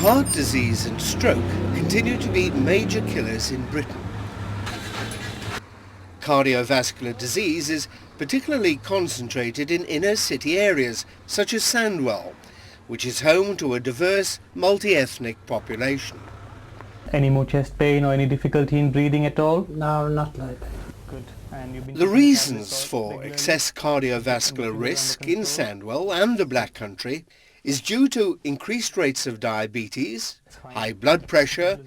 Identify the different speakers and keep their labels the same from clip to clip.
Speaker 1: Heart disease and stroke continue to be major killers in Britain. Cardiovascular disease is particularly concentrated in inner city areas such as Sandwell, which is home to a diverse multi-ethnic population.
Speaker 2: Any more chest pain or any difficulty in breathing at all?
Speaker 3: No, not like that.
Speaker 2: Good. And you've been
Speaker 1: The
Speaker 2: taking
Speaker 1: reasons
Speaker 2: tablets
Speaker 1: for
Speaker 2: regularly?
Speaker 1: excess cardiovascular risk in Sandwell and the Black Country is due to increased rates of diabetes, high blood pressure,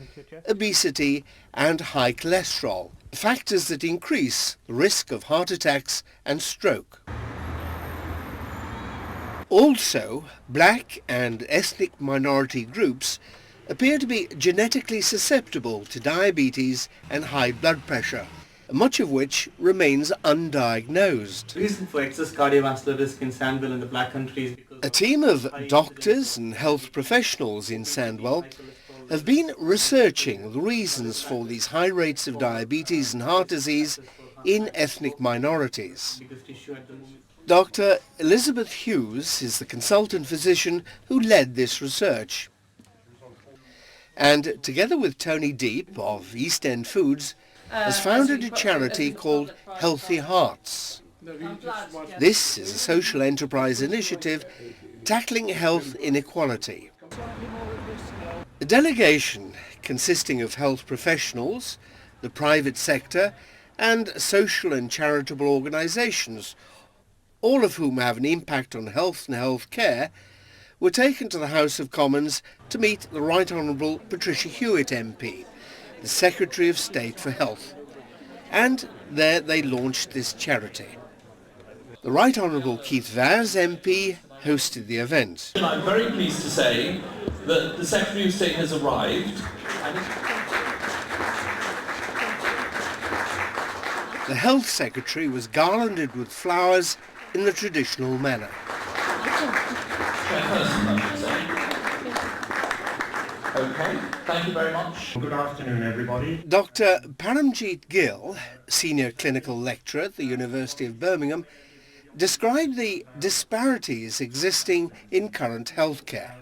Speaker 1: obesity and high cholesterol, factors that increase the risk of heart attacks and stroke. Also, black and ethnic minority groups appear to be genetically susceptible to diabetes and high blood pressure, much of which remains undiagnosed.
Speaker 2: The reason for excess cardiovascular risk in Sandwell and the Black Country is because
Speaker 1: A team of doctors and health professionals in Sandwell have been researching the reasons for these high rates of diabetes and heart disease in ethnic minorities. Dr. Elizabeth Hughes is the consultant physician who led this research. And together with Tony Deep of East End Foods, has founded a charity called Healthy Hearts. This is a social enterprise initiative tackling health inequality. A delegation consisting of health professionals, the private sector and social and charitable organisations, all of whom have an impact on health and health care, were taken to the House of Commons to meet the Right Honourable Patricia Hewitt MP, the Secretary of State for Health. And there they launched this charity. The Right Honourable Keith Vaz MP hosted the event.
Speaker 4: I'm very pleased to say that the Secretary of State has arrived.
Speaker 1: The Health Secretary was garlanded with flowers in the traditional manner.
Speaker 4: Chairperson, I should say. Okay, thank you very much.
Speaker 5: Good afternoon, everybody.
Speaker 1: Dr. Paramjeet Gill, Senior Clinical Lecturer at the University of Birmingham, described the disparities existing in current healthcare.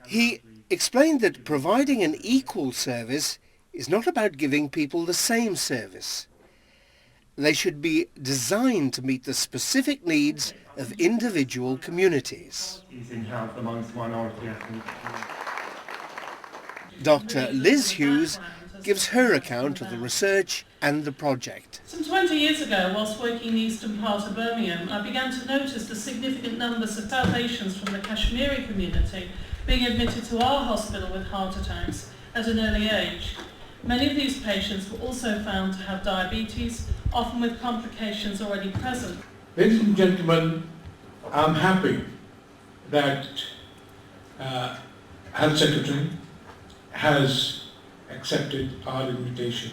Speaker 1: He explained that providing an equal service is not about giving people the same service. They should be designed to meet the specific needs of individual communities.
Speaker 5: In health amongst minority ethnic.
Speaker 1: Dr. Liz Hughes gives her account of the research and the project.
Speaker 6: Some 20 years ago, whilst working in the eastern part of Birmingham, I began to notice the significant numbers of South Asians from the Kashmiri community being admitted to our hospital with heart attacks at an early age. Many of these patients were also found to have diabetes, often with complications already present.
Speaker 7: Ladies and gentlemen, I'm happy that Health Secretary has accepted our invitation.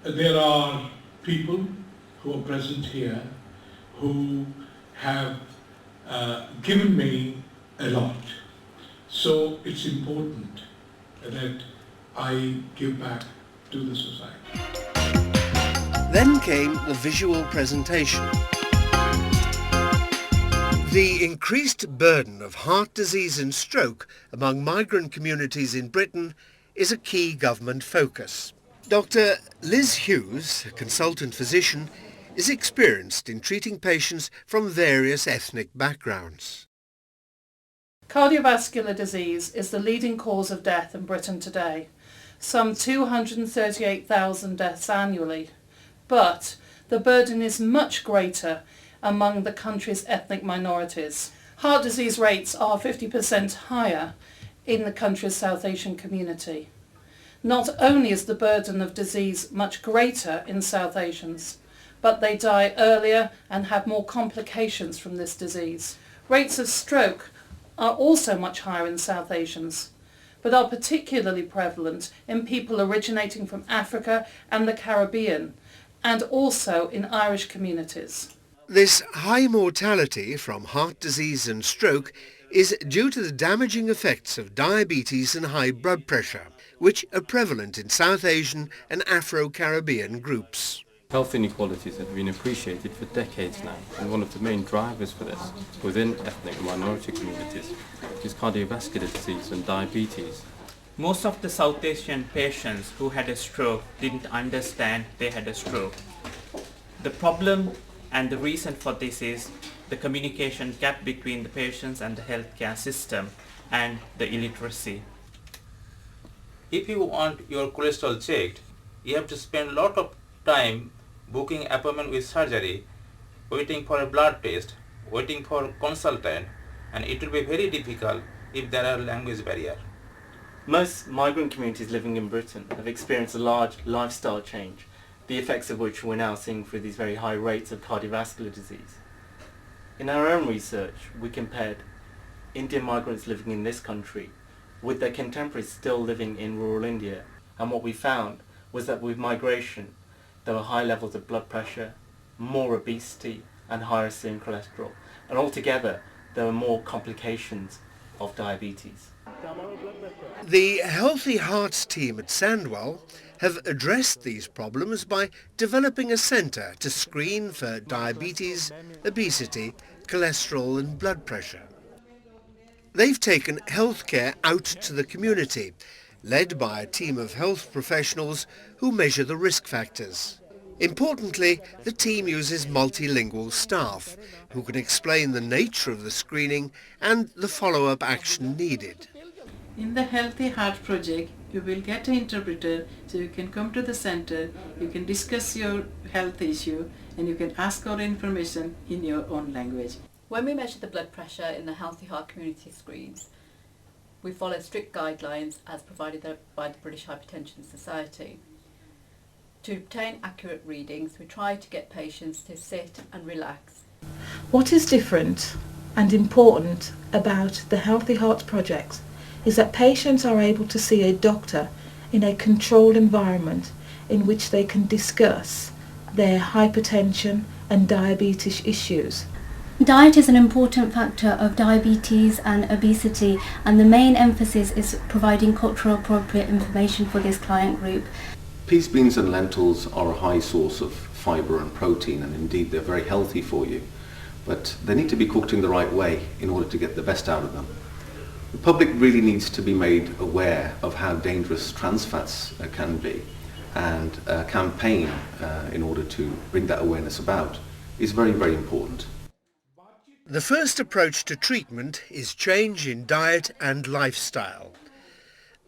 Speaker 7: There are people who are present here who have given me a lot. So it's important that I give back to the society.
Speaker 1: Then came the visual presentation. The increased burden of heart disease and stroke among migrant communities in Britain is a key government focus. Dr. Liz Hughes, a consultant physician, is experienced in treating patients from various ethnic backgrounds.
Speaker 6: Cardiovascular disease is the leading cause of death in Britain today, some 238,000 deaths annually, but the burden is much greater among the country's ethnic minorities. Heart disease rates are 50% higher in the country's South Asian community. Not only is the burden of disease much greater in South Asians, but they die earlier and have more complications from this disease. Rates of stroke are also much higher in South Asians, but are particularly prevalent in people originating from Africa and the Caribbean, and also in Irish communities.
Speaker 1: This high mortality from heart disease and stroke is due to the damaging effects of diabetes and high blood pressure, which are prevalent in South Asian and Afro-Caribbean groups.
Speaker 3: Health inequalities have been appreciated for decades now, and one of the main drivers for this within ethnic minority communities is cardiovascular disease and diabetes.
Speaker 8: Most of the South Asian patients who had a stroke didn't understand they had a stroke. The problem and the reason for this is the communication gap between the patients and the healthcare system and the illiteracy.
Speaker 9: If you want your cholesterol checked, you have to spend a lot of time booking appointment with surgery, waiting for a blood test, waiting for a consultant, and it will be very difficult if there are language barrier.
Speaker 10: Most migrant communities living in Britain have experienced a large lifestyle change, the effects of which we're now seeing through these very high rates of cardiovascular disease. In our own research, we compared Indian migrants living in this country with their contemporaries still living in rural India, and what we found was that with migration there were high levels of blood pressure, more obesity and higher serum cholesterol, and altogether there were more complications of diabetes.
Speaker 1: The Healthy Hearts team at Sandwell have addressed these problems by developing a centre to screen for diabetes, obesity, cholesterol and blood pressure. They've taken healthcare out to the community, led by a team of health professionals who measure the risk factors. Importantly, the team uses multilingual staff who can explain the nature of the screening and the follow-up action needed.
Speaker 11: In the Healthy Heart project, you will get an interpreter, so you can come to the center, you can discuss your health issue, and you can ask for information in your own language.
Speaker 12: When we measure the blood pressure in the Healthy Heart community screens, we follow strict guidelines as provided by the British Hypertension Society. To obtain accurate readings, we try to get patients to sit and relax.
Speaker 6: What is different and important about the Healthy Heart project is that patients are able to see a doctor in a controlled environment in which they can discuss their hypertension and diabetes issues.
Speaker 13: Diet is an important factor of diabetes and obesity, and the main emphasis is providing cultural appropriate information for this client group.
Speaker 14: Peas, beans and lentils are a high source of fibre and protein, and indeed they're very healthy for you, but they need to be cooked in the right way in order to get the best out of them. The public really needs to be made aware of how dangerous trans fats can be, and a campaign in order to bring that awareness about is very, very important.
Speaker 1: The first approach to treatment is change in diet and lifestyle,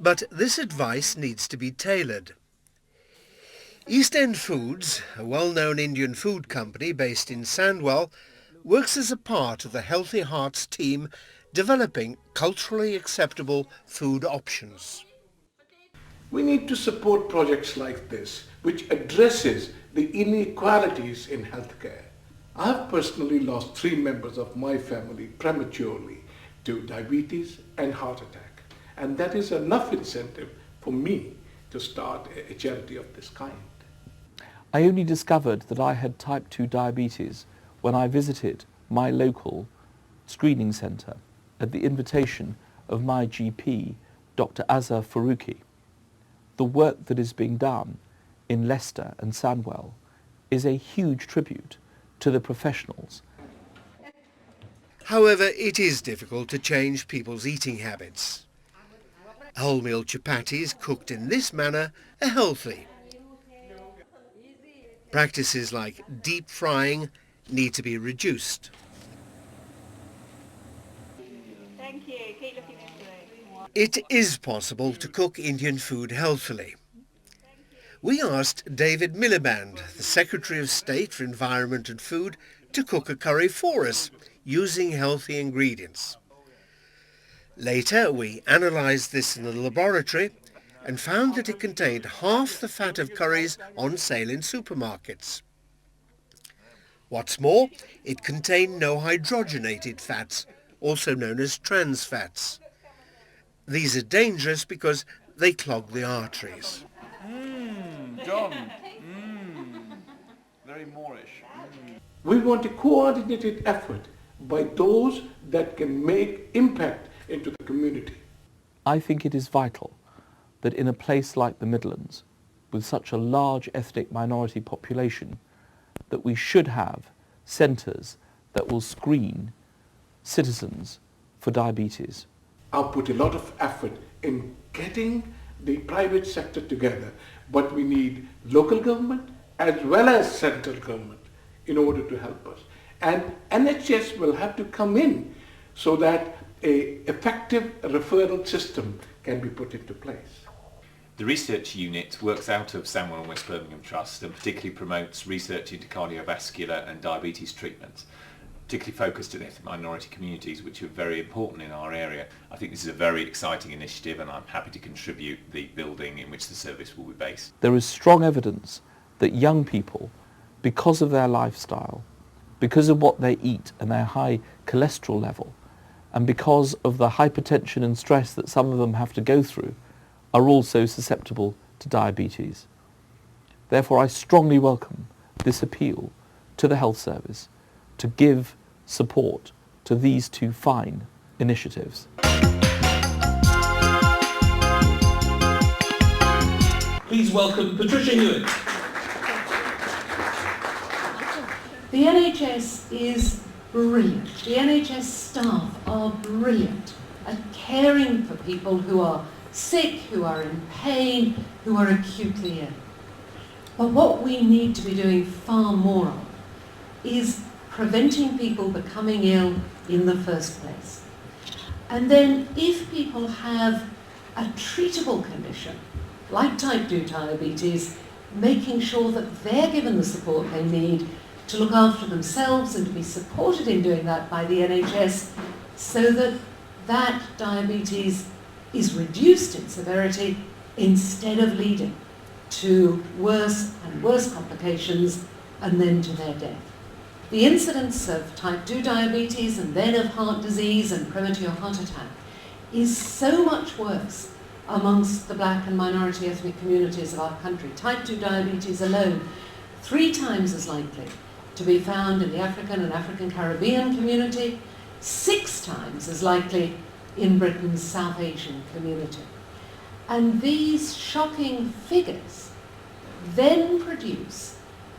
Speaker 1: but this advice needs to be tailored. East End Foods, a well-known Indian food company based in Sandwell, works as a part of the Healthy Hearts team developing culturally acceptable food options.
Speaker 7: We need to support projects like this, which addresses the inequalities in healthcare. I have personally lost 3 members of my family prematurely to diabetes and heart attack, and that is enough incentive for me to start a charity of this kind.
Speaker 15: I only discovered that I had type 2 diabetes when I visited my local screening centre at the invitation of my GP, Dr. Azhar Faruqi. The work that is being done in Leicester and Sandwell is a huge tribute to the professionals.
Speaker 1: However, it is difficult to change people's eating habits. Wholemeal chapatis cooked in this manner are healthy. Practices like deep frying need to be reduced.
Speaker 16: Thank you. Keep looking this way.
Speaker 1: It is possible to cook Indian food healthily. We asked David Miliband, the Secretary of State for Environment and Food, to cook a curry for us using healthy ingredients. Later we analysed this in the laboratory and found that it contained half the fat of curries on sale in supermarkets. What's more, it contained no hydrogenated fats, also known as trans fats. These are dangerous because they clog the arteries.
Speaker 17: John. Very Moorish.
Speaker 7: We want a coordinated effort by those that can make impact into the community.
Speaker 15: I think it is vital that in a place like the Midlands, with such a large ethnic minority population that we should have centres that will screen citizens for diabetes.
Speaker 7: I've put a lot of effort in getting the private sector together, but we need local government as well as central government in order to help us. And NHS will have to come in so that an effective referral system can be put into place.
Speaker 18: The research unit works out of Sandwell and West Birmingham Trust and particularly promotes research into cardiovascular and diabetes treatments, particularly focused in ethnic minority communities, which are very important in our area. I think this is a very exciting initiative and I'm happy to contribute the building in which the service will be based.
Speaker 15: There is strong evidence that young people, because of their lifestyle, because of what they eat and their high cholesterol level, and because of the hypertension and stress that some of them have to go through, are also susceptible to diabetes. Therefore, I strongly welcome this appeal to the health service to give support to these two fine initiatives.
Speaker 4: Please welcome Patricia Hewitt.
Speaker 19: The NHS is brilliant. The NHS staff are brilliant at caring for people who are sick, who are in pain, who are acutely ill. But what we need to be doing far more of is preventing people becoming ill in the first place. And then if people have a treatable condition, like type 2 diabetes, making sure that they're given the support they need to look after themselves and to be supported in doing that by the NHS so that that diabetes is reduced in severity instead of leading to worse and worse complications and then to their death. The incidence of type 2 diabetes and then of heart disease and premature heart attack is so much worse amongst the black and minority ethnic communities of our country. Type 2 diabetes alone, 3 times as likely to be found in the African and African Caribbean community, 6 times as likely in Britain's South Asian community. And these shocking figures then produce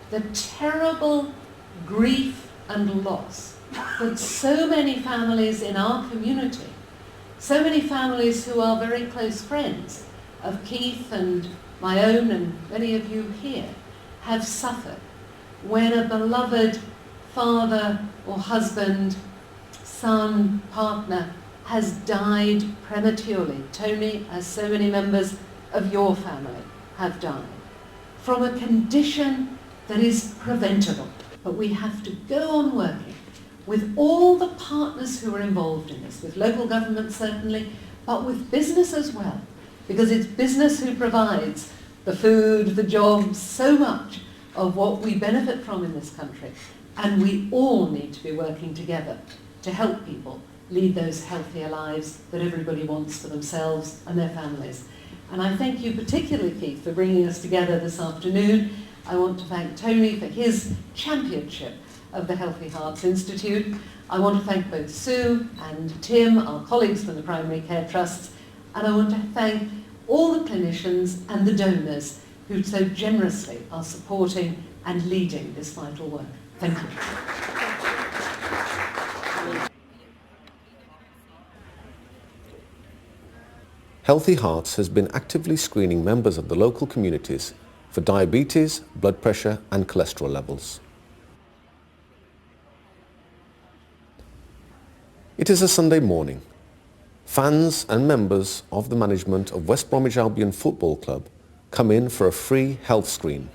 Speaker 19: the terrible grief and loss that so many families in our community, so many families who are very close friends of Keith and my own and many of you here, have suffered when a beloved father or husband, son, partner has died prematurely. Tony, as so many members of your family have died, from a condition that is preventable. But we have to go on working with all the partners who are involved in this, with local government certainly, but with business as well, because it's business who provides the food, the jobs, so much of what we benefit from in this country. And we all need to be working together to help people lead those healthier lives that everybody wants for themselves and their families. And I thank you particularly, Keith, for bringing us together this afternoon. I want to thank Tony for his championship of the Healthy Hearts Institute. I want to thank both Sue and Tim, our colleagues from the Primary Care Trusts, and I want to thank all the clinicians and the donors who so generously are supporting and leading this vital work. Thank you.
Speaker 14: Healthy Hearts has been actively screening members of the local communities for diabetes, blood pressure and cholesterol levels. It is a Sunday morning. Fans and members of the management of West Bromwich Albion Football Club come in for a free health screen.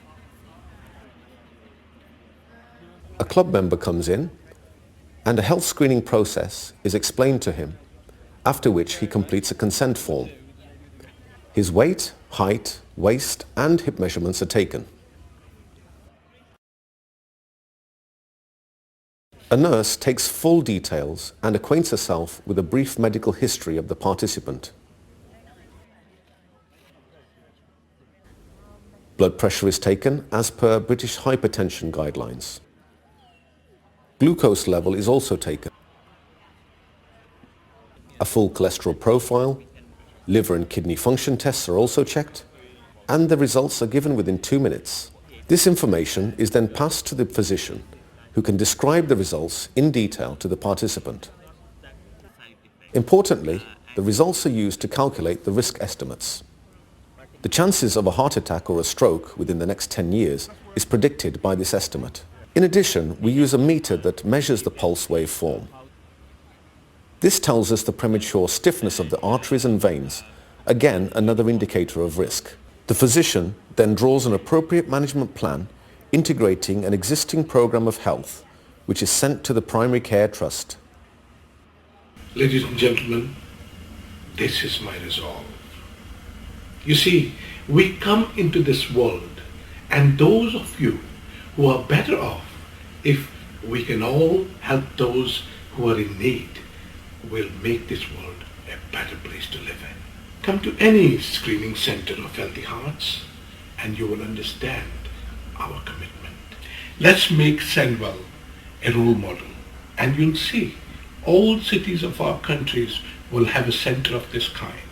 Speaker 14: A club member comes in and a health screening process is explained to him, after which he completes a consent form. His weight, height, waist and hip measurements are taken. A nurse takes full details and acquaints herself with a brief medical history of the participant. Blood pressure is taken as per British hypertension guidelines. Glucose level is also taken. A full cholesterol profile, liver and kidney function tests are also checked,
Speaker 20: and the results are given within 2 minutes. This information is then passed to the physician, who can describe the results in detail to the participant. Importantly, the results are used to calculate the risk estimates. The chances of a heart attack or a stroke within the next 10 years is predicted by this estimate. In addition, we use a meter that measures the pulse wave form. This tells us the premature stiffness of the arteries and veins, again another indicator of risk. The physician then draws an appropriate management plan integrating an existing program of health, which is sent to the primary care trust.
Speaker 7: Ladies and gentlemen, this is my resolve. You see, we come into this world, and those of you who are better off, if we can all help those who are in need, will make this world a better place to live in. Come to any screening center of Healthy Hearts and you will understand our commitment. Let's make Sandwell a role model, and you'll see all cities of our countries will have a center of this kind.